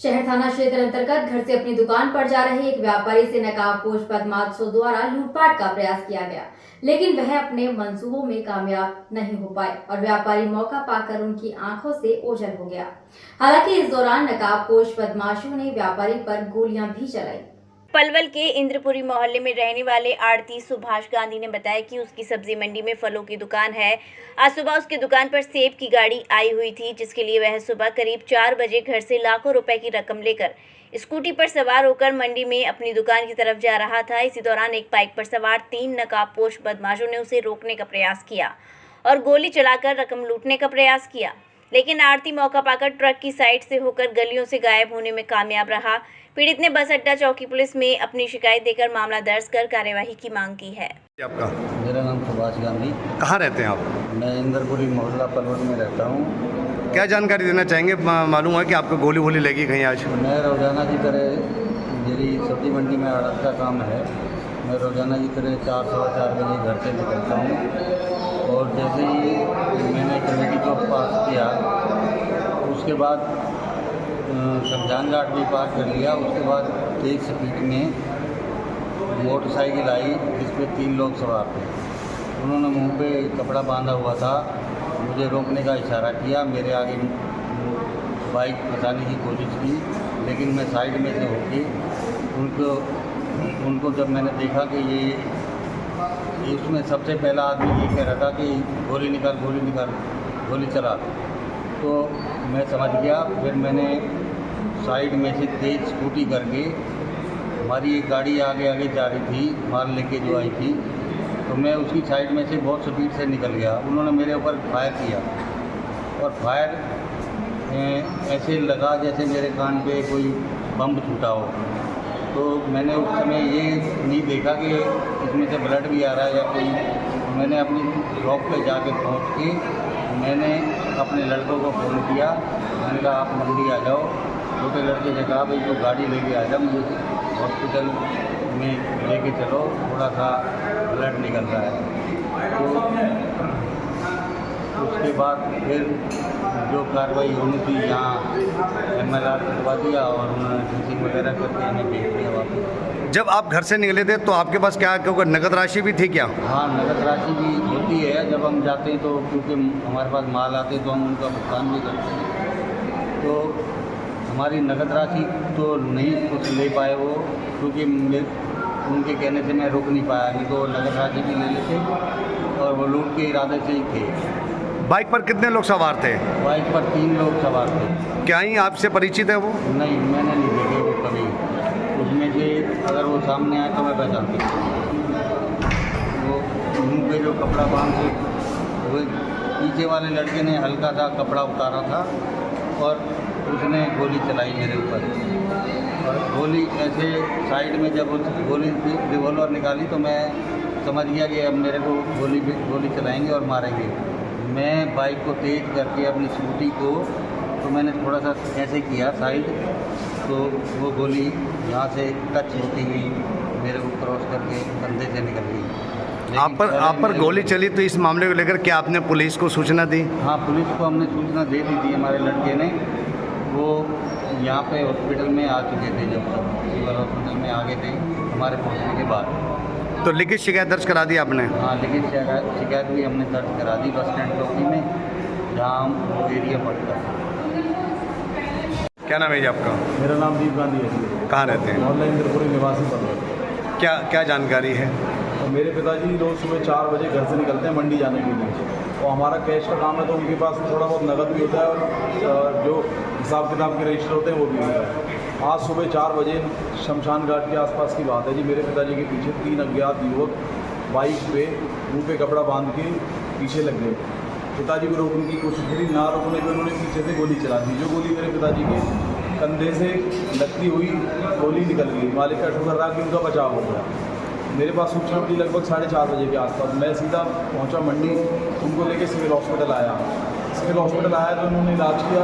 शहर थाना क्षेत्र अंतर्गत घर से अपनी दुकान पर जा रहे एक व्यापारी से नकाबपोश बदमाशों द्वारा लूटपाट का प्रयास किया गया, लेकिन वह अपने मंसूबों में कामयाब नहीं हो पाए और व्यापारी मौका पाकर उनकी आंखों से ओझल हो गया। हालांकि इस दौरान नकाबपोश बदमाशों ने व्यापारी पर गोलियां भी चलाई। पलवल के इंद्रपुरी मोहल्ले में रहने वाले आड़ती सुभाष गांधी ने बताया कि उसकी सब्जी मंडी में फलों की दुकान है। आज सुबह उसकी दुकान पर सेब की गाड़ी आई हुई थी, जिसके लिए वह सुबह करीब 4 बजे घर से लाखों रुपए की रकम लेकर स्कूटी पर सवार होकर मंडी में अपनी दुकान की तरफ जा रहा था। इसी दौरान एक बाइक पर सवार 3 नकाबपोश बदमाशों ने उसे रोकने का प्रयास किया और गोली चलाकर रकम लूटने का प्रयास किया, लेकिन आड़ती मौका पाकर ट्रक की साइड से होकर गलियों से गायब होने में कामयाब रहा। पीड़ित ने बस अड्डा चौकी पुलिस में अपनी शिकायत देकर मामला दर्ज कर कार्यवाही की मांग की है। आपका? मेरा नाम सुभाष गांधी। कहाँ रहते हैं आप? मैं इंद्रपुरी मोहल्ला पलवल में रहता हूँ। क्या जानकारी देना चाहेंगे? मालूम है कि आपको गोली वोली लगी कहीं आज? मैं रोजाना की तरह, मेरी सब्जी मंडी में आड़त का काम है। मैं रोजाना की तरह 4-4 बजे घर से निकलता हूँ और जैसे ही मैंने कमेटी चौक पास किया उसके बाद शमशान घाट भी पार कर लिया। उसके बाद तेज स्पीड में मोटरसाइकिल आई जिस पर 3 लोग सवार थे। उन्होंने मुंह पे कपड़ा बांधा हुआ था, मुझे रोकने का इशारा किया, मेरे आगे बाइक फंसाने की कोशिश की, लेकिन मैं साइड में से होके उनको जब मैंने देखा कि ये उसमें सबसे पहला आदमी ये कह रहा था कि गोली निकाल गोली चला, तो मैं समझ गया। फिर मैंने साइड में से तेज स्कूटी करके, हमारी एक गाड़ी आगे जा रही थी माल लेके जो आई थी, तो मैं उसकी साइड में से बहुत स्पीड से निकल गया। उन्होंने मेरे ऊपर फायर किया और फायर ऐसे लगा जैसे मेरे कान पे कोई बम छूटा हो। तो मैंने उस समय ये नहीं देखा कि इसमें से ब्लड भी आ रहा है या कोई। मैंने अपनी शॉप पे जाके पहुंच के मैंने अपने लड़कों को फ़ोन किया। मैंने कहा आप मंडी आ जाओ। छोटे लड़के ने कहा भाई तो गाड़ी लेके आ जाओ, मुझे हॉस्पिटल में लेके चलो, थोड़ा सा ब्लड निकल रहा है। तो उसके बाद फिर जो कार्रवाई होनी थी यहाँ MLR करवा दिया और उन्होंने ड्रेसिंग वगैरह करके हमें भेज दिया वापस। जब आप घर से निकले थे तो आपके पास क्या क्योंकि नगद राशि भी थी क्या? हाँ, नगद राशि भी होती है जब हम जाते हैं, तो क्योंकि हमारे पास माल आते हैं तो हम उनका भुगतान भी करते हैं। तो हमारी नगद राशि तो नहीं कुछ ले पाए वो, क्योंकि उनके कहने से मैं रोक नहीं पाया, नहीं तो नगद राशि भी ले लेते और वो लूट के इरादे से ही थे। बाइक पर कितने लोग सवार थे? बाइक पर 3 लोग सवार थे। क्या ही आपसे परिचित है वो? नहीं, मैंने नहीं देखे वो कभी। उसमें से अगर वो सामने आए तो मैं पहचान सकता। वो मुँह पे जो कपड़ा बांध के, वो पीछे वाले लड़के ने हल्का सा कपड़ा उतारा था और उसने गोली चलाई मेरे ऊपर। और गोली ऐसे साइड में जब उस गोली रिवॉल्वर निकाली तो मैं समझ गया कि अब मेरे को गोली चलाएंगे और मारेंगे। मैं बाइक को तेज़ करके अपनी स्कूटी को, तो मैंने थोड़ा सा ऐसे किया साइड, तो वो गोली यहाँ से टच होती हुई मेरे को क्रॉस करके कंधे से निकल गई। आप पर गोली चली, तो इस मामले को लेकर क्या आपने पुलिस को सूचना दी? हाँ, पुलिस को हमने सूचना दे दी थी। हमारे लड़के ने, वो यहाँ पे हॉस्पिटल में आ चुके थे, जब तक सिविल हॉस्पिटल में आ गए थे हमारे पहुँचने के बाद। तो लिखित शिकायत दर्ज करा दी आपने? हाँ, लिखित शिकायत भी हमने दर्ज करा दी बस स्टैंड चौकी में, जहाँ हम एरिया पड़ता है। क्या नाम है जी आपका? मेरा नाम दीप गांधी है। कहाँ रहते हैं? मोहल्ला इंद्रपुरी निवासी पलवल। क्या जानकारी है? तो मेरे पिताजी रोज़ सुबह 4 बजे घर से निकलते हैं मंडी जाने के लिए, और हमारा कैश का काम है, तो उनके पास थोड़ा बहुत नकद भी होता है और जो हिसाब किताब के रजिस्टर होते हैं वो भी होता है। आज सुबह 4 बजे शमशान घाट के आसपास की बात है जी, मेरे पिताजी के पीछे 3 अज्ञात युवक बाइक पे मुँह पे कपड़ा बांध के पीछे लग गए। पिताजी को रोकने की कोशिश करी, ना रोकने पर उन्होंने पीछे से गोली चला दी। जो गोली मेरे पिताजी के कंधे से लगती हुई गोली निकल गई। मालिक का शुक्र रहा कि उनका बचाव हो गया। मेरे पास सूचना मिली लगभग 4:30 बजे के आसपास। मैं सीधा पहुंचा मंडी, उनको लेके सिविल हॉस्पिटल आया। सिविल हॉस्पिटल आया तो उन्होंने इलाज किया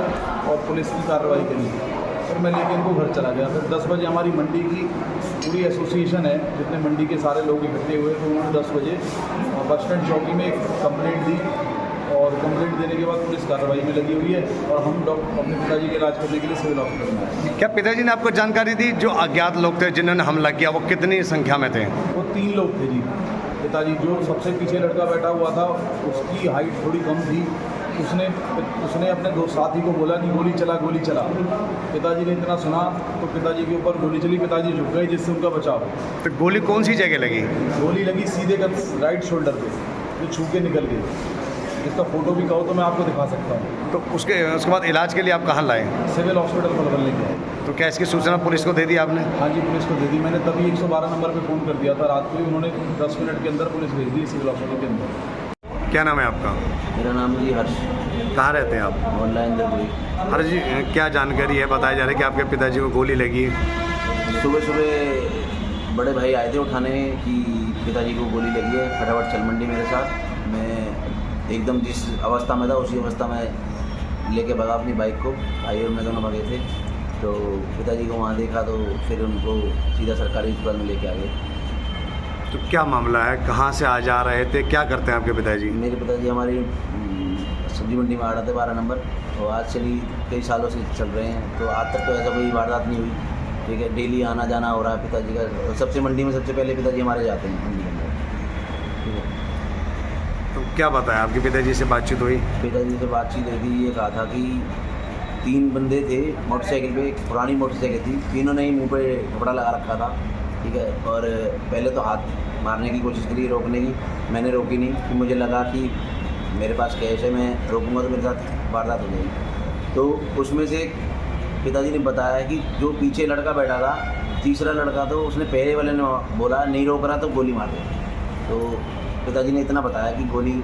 और पुलिस की कार्रवाई करी। फिर मैं लेके उनको घर चला गया। फिर 10 बजे हमारी मंडी की पूरी एसोसिएशन है, जितने मंडी के सारे लोग इकट्ठे हुए, तो उन्होंने 10 बजे बस स्टैंड चौकी में एक कंप्लेंट दी और कंप्लेंट देने के बाद पुलिस कार्रवाई में लगी हुई है और हम अपने पिताजी के इलाज करने के लिए सिविल हॉस्पिटल में आए। क्या पिताजी ने आपको जानकारी दी जो अज्ञात लोग थे जिन्होंने हमला किया वो कितनी संख्या में थे? वो 3 लोग थे जी। पिताजी जो सबसे पीछे लड़का बैठा हुआ था उसकी हाइट थोड़ी कम थी। उसने अपने दो साथी को बोला कि गोली चला गोली चला। पिताजी ने इतना सुना तो पिताजी के ऊपर गोली चली, पिताजी झुक गए जिससे उनका बचाव हो। तो गोली कौन सी जगह लगी? गोली लगी सीधे राइट शोल्डर पे, जो छू के निकल गई। इसका फोटो भी कहो तो मैं आपको दिखा सकता हूँ। तो उसके बाद इलाज के लिए आप कहाँ लाए? सिविल हॉस्पिटल पलवल लेके आए। तो क्या इसकी सूचना पुलिस को दे दी आपने? हाँ जी, पुलिस को दे दी मैंने। तभी 112 नंबर पे फ़ोन कर दिया था रात को ही। उन्होंने 10 मिनट के अंदर पुलिस भेज दी सिविल हॉस्पिटल के अंदर। क्या नाम है आपका? मेरा नाम जी हर्ष, कहाँ रहते हैं आप? मोहल्ला इंद्रपुरी। हर्ष जी, क्या जानकारी है? बताया जा रहा है कि आपके पिताजी को गोली लगी है। सुबह सुबह बड़े भाई आए थे उठाने कि पिताजी को गोली लगी है, फटाफट चल मंडी मेरे साथ। मैं एकदम जिस अवस्था में था उसी अवस्था में लेके भगा अपनी बाइक को। भाई और मैं दोनों भगे थे। तो पिताजी को वहाँ देखा तो फिर उनको सीधा सरकारी अस्पताल में लेके आ गए। तो क्या मामला है? कहाँ से आ जा रहे थे? क्या करते हैं आपके पिताजी? मेरे पिताजी हमारी सब्जी मंडी में आ रहे थे 12 नंबर। तो आज से भी कई सालों से चल रहे हैं, तो आज तक तो ऐसा कोई वारदात नहीं हुई। ठीक है, डेली आना जाना हो रहा है पिताजी का। सबसे मंडी में सबसे पहले पिताजी हमारे जाते हैं मंडी के अंदर। ठीक है। तो क्या बताया आपके पिताजी से बातचीत हुई? पिताजी से बातचीत हुई थी। ये कहा था कि 3 बंदे थे मोटरसाइकिल पे, एक पुरानी मोटरसाइकिल थी। तीनों ने ही मुँह पे कपड़ा लगा रखा था। ठीक है, और पहले तो हाथ मारने की कोशिश करी, रोकने की। मैंने रोकी नहीं कि मुझे लगा कि मेरे पास कैश है, मैं रोकूंगा तो मेरे साथ वारदात हो जाएगी। तो उसमें से पिताजी ने बताया कि जो पीछे लड़का बैठा था, तीसरा लड़का, तो उसने पहले वाले ने बोला नहीं रोक रहा तो गोली मार दे। तो पिताजी ने इतना बताया कि गोली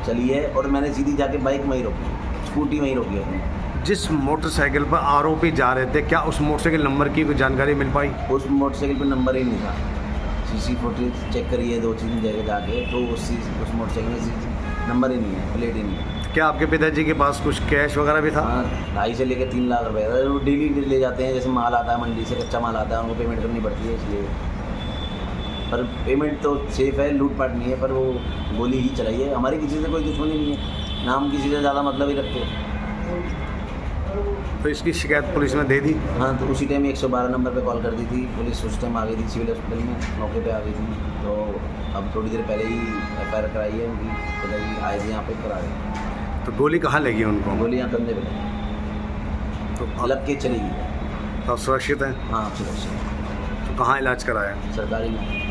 चली है और मैंने सीधी जाके बाइक वहीं रोकी, स्कूटी वहीं रोकी अपनी। जिस मोटरसाइकिल पर आरोपी जा रहे थे, क्या उस मोटरसाइकिल नंबर की कोई जानकारी मिल पाई? उस मोटरसाइकिल पे नंबर ही नहीं था। सीसी फुटेज चेक करिए 2-3 जगह जाके, तो उस मोटरसाइकिल में नंबर ही नहीं है, प्लेट ही नहीं है। क्या आपके पिताजी के पास कुछ कैश वगैरह भी था? हाँ, 2.5 से लेकर 3 लाख रुपए था। वो डेली ले जाते हैं, जैसे माल आता है मंडी से, कच्चा माल आता है, उनको पेमेंट करनी पड़ती है इसलिए। पर पेमेंट तो सेफ है, लूटपाट नहीं है। पर वो गोली ही चलाई है। हमारी किसी से कोई दुश्मनी नहीं है, ना हम किसी से ज़्यादा मतलब ही रखते हैं। तो इसकी शिकायत पुलिस में दे दी? हाँ, तो उसी टाइम 112 नंबर पे कॉल कर दी थी पुलिस। उस टाइम आ गई थी सिविल हॉस्पिटल में, मौके पे आ गई थी। तो अब थोड़ी देर पहले ही FIR कराई है उनकी, पिताजी आए थे यहाँ पे करा रहे। तो गोली कहाँ लगी उनको? गोली यहाँ कंधे पे तो लग के चली गई। तो सुरक्षित है? हाँ, सुरक्षित। तो कहाँ इलाज कराया? सरकारी में।